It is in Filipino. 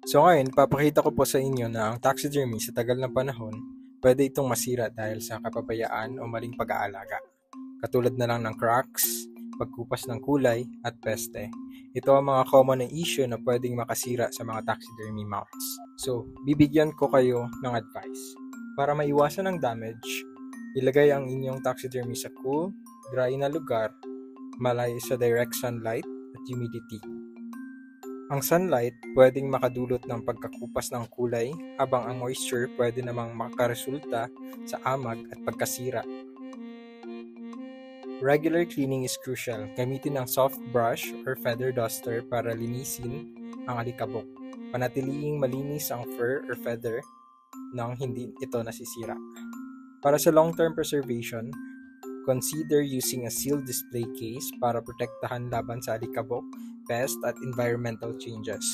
So ngayon, papakita ko po sa inyo na ang taxidermy sa tagal ng panahon, pwede itong masira dahil sa kapabayaan o maling pag-aalaga. Katulad na lang ng cracks, pagkupas ng kulay, at peste. Ito ang mga common na issue na pwedeng makasira sa mga taxidermy mounts. So, bibigyan ko kayo ng advice. Para maiwasan ang damage, ilagay ang inyong taxidermy sa cool, dry na lugar, malayo sa direct sunlight at humidity. Ang sunlight pwedeng makadulot ng pagkakupas ng kulay, habang ang moisture pwede namang makaresulta sa amag at pagkasira. Regular cleaning is crucial. Gamitin ang soft brush or feather duster para linisin ang alikabok. Panatiliing malinis ang fur or feather nang hindi ito nasisira. Para sa long-term preservation, consider using a sealed display case para protektahan laban sa alikabok, pest at environmental changes.